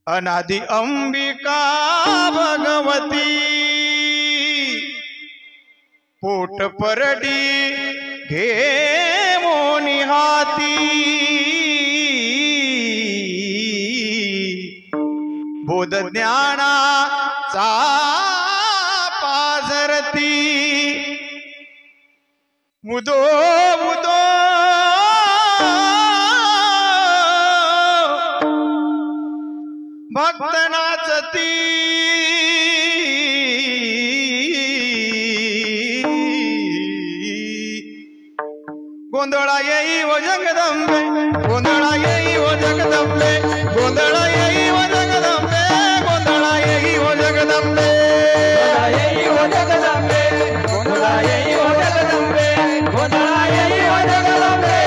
अनादि अंबिका भगवती पोट परडी घे मोनी हाती बोध ज्ञानाचा पाझरती मुदो मुदो भक्त नाचती गोंधळा येई व जगदंबे गोंधळा येई व जगदंबे गोंधळा येई व जगदंबे गोंधळा येई व जगदंबे येई व जगदंबे गोंधळा येई व जगदंबे गोंधळा येई व जगदंबे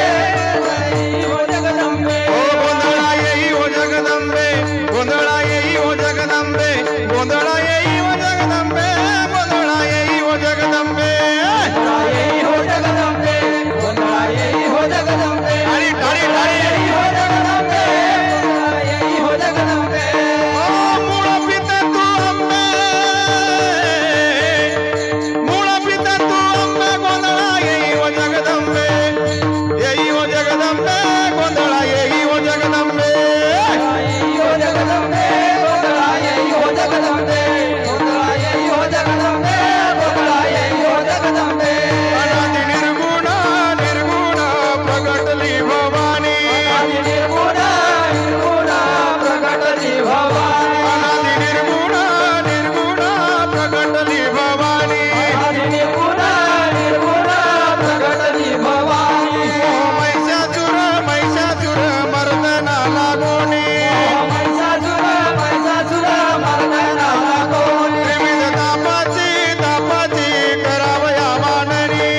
येई व जगदंबे गोंधळा येई व जगदंबे गोंधळा येई व जगदंबे गोंधळा येई व जगदंबे गोंधळा येई व जगदंबे येई व जगदंबे गोंधळा येई व जगदंबे टाळी टाळी टाळी येई व जगदंबे येई व जगदंबे मूळ पिता तू अंबे मूळ पिता तू अंबे गोंधळा येई व जगदंबे येई व जगदंबे गोंधळा येई व जगदंबे येई व जगदंबे गोंधळा येई व जगदंबे गोंधळा येई व जगदंबे गोंधळा येई व जगदंबे अनादि निर्गुण निर्गुण प्रगटली भवानी अनादि निर्गुण निर्गुण प्रगटली भवानी अनादि निर्गुण निर्गुण प्रगटली भवानी अनादि निर्गुण निर्गुण प्रगटली भवानी महिषासुर महिषासुर मर्दना लागोनी महिषासुर महिषासुर मर्दना लागोनी विविध तापाची तापाची करावया माननी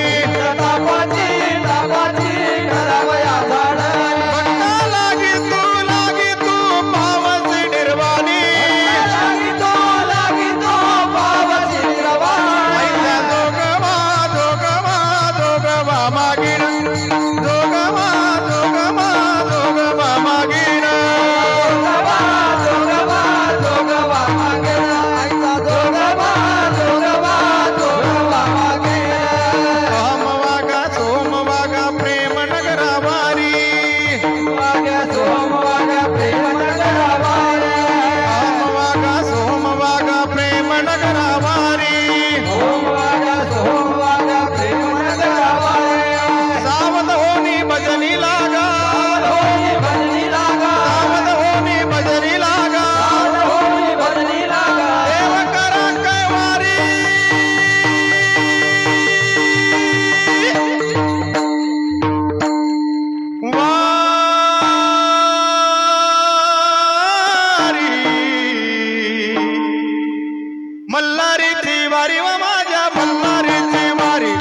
तापाची तापाची करावया झाडणी भक्ता लागी तू पावसी निर्वाणी लागी तू पावसी निर्वाणी ऐसा जोगवा जोगवा जोगवा मागीर जोगवा जोगवा जोगवा मागीर जोगवा जोगवा जोगवा मागीर ऐसा जोगवा जोगवा जोगवा मागीर अहम वागा सोम वागा प्रेम नगरावारी वागा सोम वागा प्रेम नगरावारी अहम वागा सोम वागा प्रेम नगरावारी ओम वागा सोम वागा प्रेम नगरावारी सावध होनी भजनी लागा सावध होनी भजनी लागा सावध होनी भजनी लागा देव करा कैवारी मल्हारीची वारी व माझ्या मल्हारीची वारी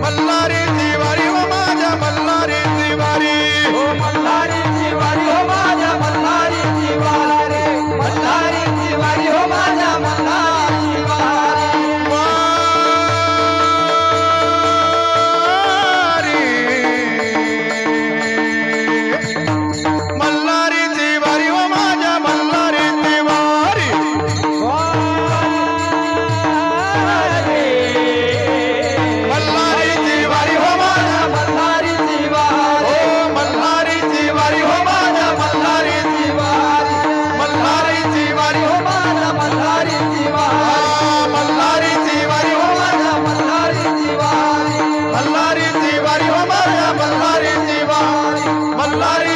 मल्हारीची वारी व माझ्या मल्हारीची वारी हो मल्हारीची वारी हो माझ्या मल्हारीची वारी मल्हारीची वारी हो माझ्या मल्हारीची वारी मल्हारीची वारी व माझ्या मल्हारीची वारी मल्हारीची वारी हो माझ्या मल्हारीची वारी हो मल्हारीची वारी हो माझ्या मल्हारीची वारी मल्हारीची वारी हो माझ्या मल्हारीची वारी मल्हारीची वारी हो माझ्या मल्हारीची वारी मल्हारीची वारी हो माझ्या मल्हारीची वारी मल्हारी